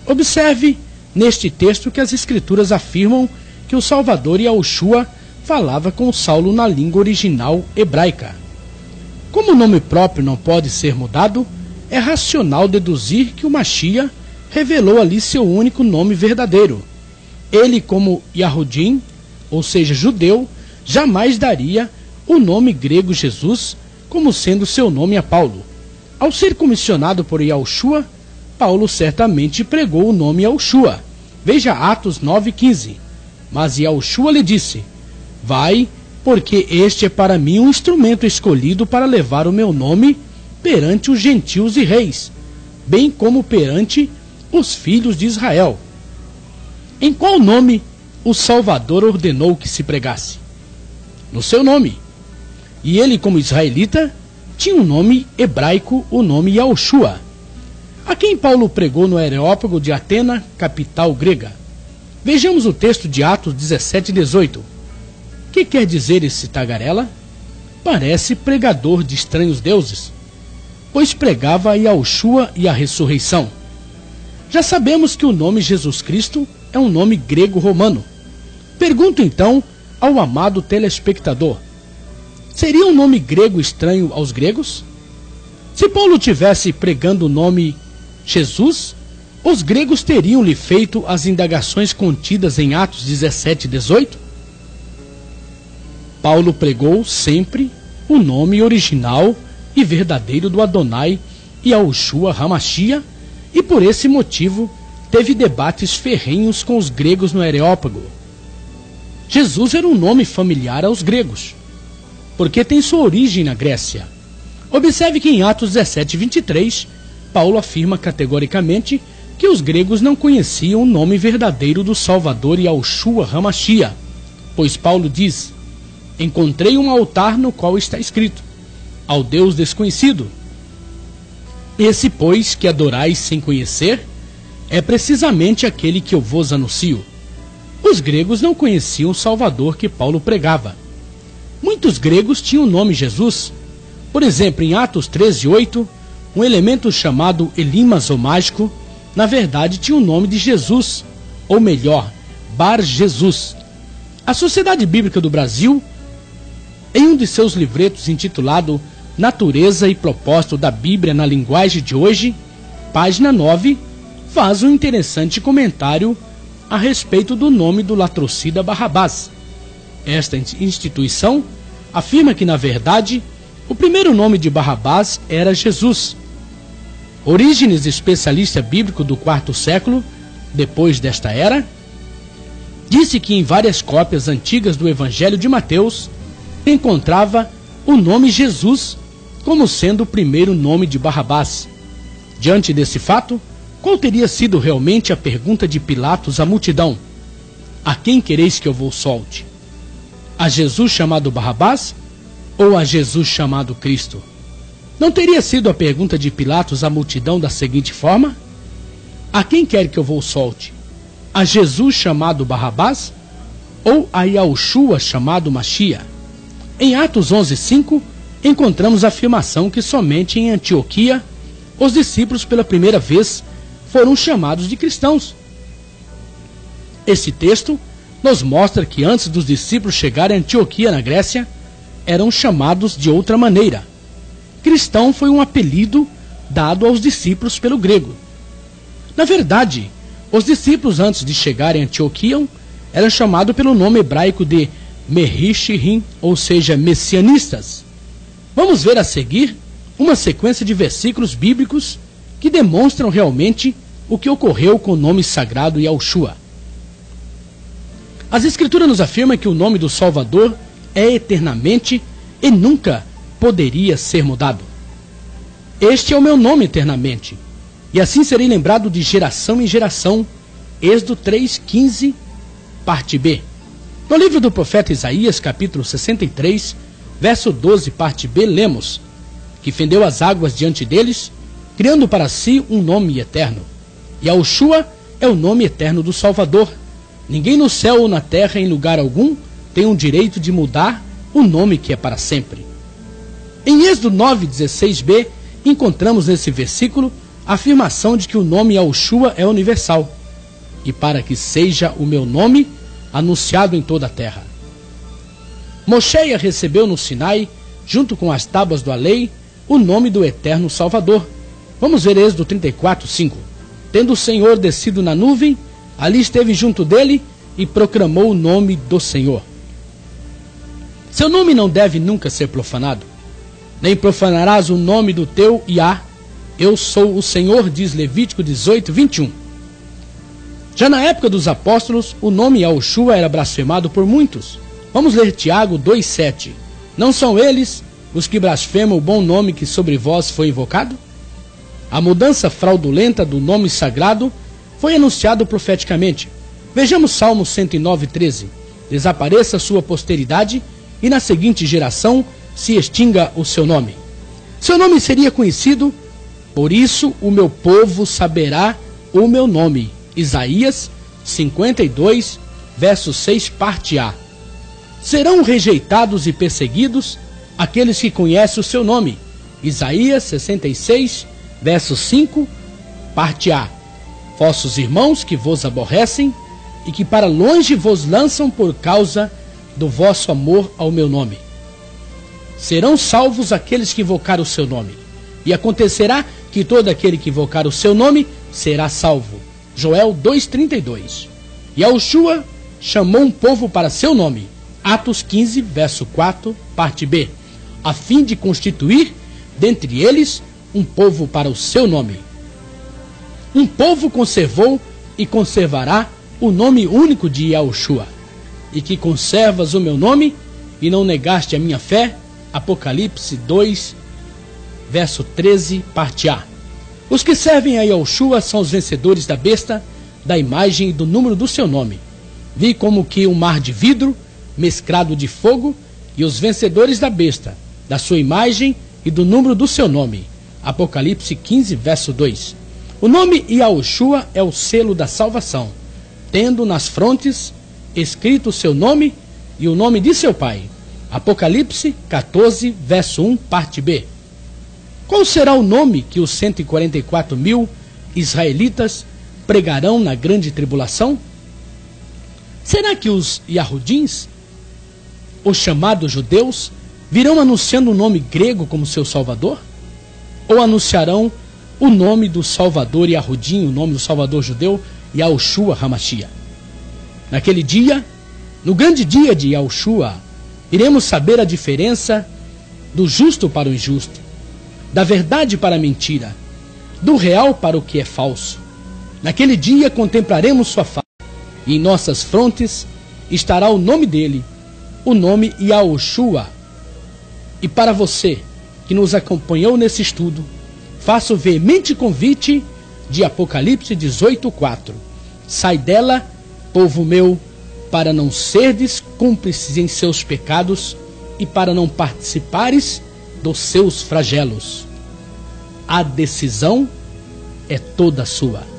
Observe neste texto que as Escrituras afirmam que o Salvador Yahushua falava com Saulo na língua original hebraica. Como o nome próprio não pode ser mudado, é racional deduzir que o Machia revelou ali seu único nome verdadeiro. Ele, como Yahudim, ou seja, judeu, jamais daria o nome grego Jesus como sendo seu nome a Paulo. Ao ser comissionado por Yahushua, Paulo certamente pregou o nome Yahushua. Veja Atos 9:15. Mas Yahushua lhe disse: vai, porque este é para mim um instrumento escolhido para levar o meu nome perante os gentios e reis, bem como perante os filhos de Israel. Em qual nome o Salvador ordenou que se pregasse? No seu nome. E ele, como israelita, tinha um nome hebraico, o nome Yahushua. A quem Paulo pregou no Areópago de Atena, capital grega. Vejamos o texto de Atos 17:18. O que quer dizer esse tagarela? Parece pregador de estranhos deuses, pois pregava a Yahushua e a ressurreição. Já sabemos que o nome Jesus Cristo é um nome grego-romano. Pergunto então ao amado telespectador: seria um nome grego estranho aos gregos? Se Paulo tivesse pregando o nome Jesus, os gregos teriam-lhe feito as indagações contidas em Atos 17:18? Paulo pregou sempre o nome original e verdadeiro do Adonai Yahushua HaMashiach, e por esse motivo teve debates ferrenhos com os gregos no Areópago. Jesus era um nome familiar aos gregos, porque tem sua origem na Grécia. Observe que em Atos 17:23, Paulo afirma categoricamente que os gregos não conheciam o nome verdadeiro do Salvador Yahushua HaMashiach, pois Paulo diz: encontrei um altar no qual está escrito: ao Deus desconhecido. Esse, pois, que adorais sem conhecer, é precisamente aquele que eu vos anuncio. Os gregos não conheciam o Salvador que Paulo pregava. Muitos gregos tinham o nome Jesus. Por exemplo, em Atos 13:8, um elemento chamado Elimas ou mágico, na verdade tinha o nome de Jesus, ou melhor, Bar Jesus. A Sociedade Bíblica do Brasil, em um de seus livretos intitulado Natureza e Propósito da Bíblia na Linguagem de Hoje, página 9, faz um interessante comentário a respeito do nome do latrocida Barrabás. Esta instituição afirma que, na verdade, o primeiro nome de Barrabás era Jesus. Orígenes, especialista bíblico do IV século, depois desta era, disse que em várias cópias antigas do Evangelho de Mateus encontrava o nome Jesus como sendo o primeiro nome de Barrabás. Diante desse fato, qual teria sido realmente a pergunta de Pilatos à multidão? A quem quereis que eu vos solte? A Jesus chamado Barrabás ou a Jesus chamado Cristo? Não teria sido a pergunta de Pilatos à multidão da seguinte forma: a quem quer que eu vos solte? A Jesus chamado Barrabás ou a Yahushua chamado Machia? Em Atos 11:5, encontramos a afirmação que somente em Antioquia os discípulos pela primeira vez foram chamados de cristãos. Esse texto nos mostra que antes dos discípulos chegarem a Antioquia na Grécia, eram chamados de outra maneira. Cristão foi um apelido dado aos discípulos pelo grego. Na verdade, os discípulos antes de chegarem a Antioquia eram chamados pelo nome hebraico de Merishim, ou seja, messianistas. Vamos ver a seguir uma sequência de versículos bíblicos que demonstram realmente o que ocorreu com o nome sagrado Yahushua. As Escrituras nos afirmam que o nome do Salvador é eternamente e nunca poderia ser mudado. Este é o meu nome eternamente, e assim serei lembrado de geração em geração. Êxodo 3:15, parte B. No livro do profeta Isaías, capítulo 63, verso 12, parte B, lemos: que fendeu as águas diante deles, criando para si um nome eterno. Yahushua é o nome eterno do Salvador. Ninguém no céu ou na terra, em lugar algum, tem o direito de mudar o nome que é para sempre. Em Êxodo 9:16b, encontramos nesse versículo a afirmação de que o nome Yahushua é universal, e para que seja o meu nome anunciado em toda a terra. Moshe recebeu no Sinai, junto com as tábuas da lei, o nome do eterno Salvador. Vamos ver Êxodo 34, 5. Tendo o Senhor descido na nuvem, ali esteve junto dele e proclamou o nome do Senhor. Seu nome não deve nunca ser profanado, nem profanarás o nome do teu Iá. Eu sou o Senhor, diz Levítico 18, 21. Já na época dos apóstolos, o nome Yahushua era blasfemado por muitos. Vamos ler Tiago 2,7. Não são eles os que blasfemam o bom nome que sobre vós foi invocado? A mudança fraudulenta do nome sagrado foi anunciado profeticamente. Vejamos Salmo 109,13. Desapareça sua posteridade e na seguinte geração se extinga o seu nome. Seu nome seria conhecido, por isso o meu povo saberá o meu nome. Isaías 52, verso 6, parte A. Serão rejeitados e perseguidos aqueles que conhecem o seu nome. Isaías 66, verso 5, parte A. Vossos irmãos que vos aborrecem e que para longe vos lançam por causa do vosso amor ao meu nome. Serão salvos aqueles que invocar o seu nome. E acontecerá que todo aquele que invocar o seu nome será salvo. Joel 2,32. Yahushua chamou um povo para seu nome. Atos 15, verso 4, parte B. A fim de constituir, dentre eles, um povo para o seu nome. Um povo conservou e conservará o nome único de Yahushua. E que conservas o meu nome e não negaste a minha fé. Apocalipse 2, verso 13, parte A. Os que servem a Yahushua são os vencedores da besta, da imagem e do número do seu nome. Vi como que um mar de vidro, mesclado de fogo, e os vencedores da besta, da sua imagem e do número do seu nome. Apocalipse 15, verso 2. O nome Yahushua é o selo da salvação, tendo nas frontes escrito o seu nome e o nome de seu pai. Apocalipse 14, verso 1, parte B. Qual será o nome que os 144 mil israelitas pregarão na grande tribulação? Será que os Yahudins, os chamados judeus, virão anunciando o nome grego como seu salvador? Ou anunciarão o nome do Salvador Yahudim, o nome do Salvador judeu, Yahushua Hamashia? Naquele dia, no grande dia de Yahushua, iremos saber a diferença do justo para o injusto, da verdade para a mentira, do real para o que é falso. Naquele dia contemplaremos sua face, e em nossas frontes estará o nome dele, o nome Yahushua. E para você que nos acompanhou nesse estudo, faço o veemente convite de Apocalipse 18:4. Sai dela, povo meu, para não serdes cúmplices em seus pecados e para não participares dos seus flagelos. A decisão é toda sua.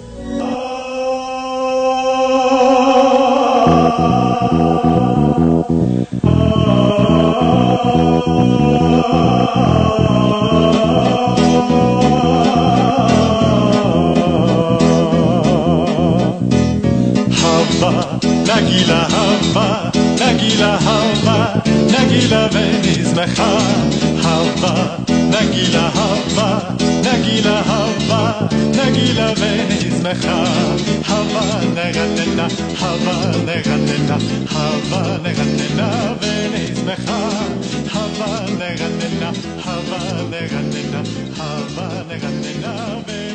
Nagila Hava, Nagila Hava, Nagila Venizmecha, Hava, Nagila Hava, Nagila Hava, Nagila Venizmecha, Hava Neganena, Hava Neganena, Hava Neganena Venizmecha, Hava Neganena, Hava Neganena, Hava Neganena Venizmecha.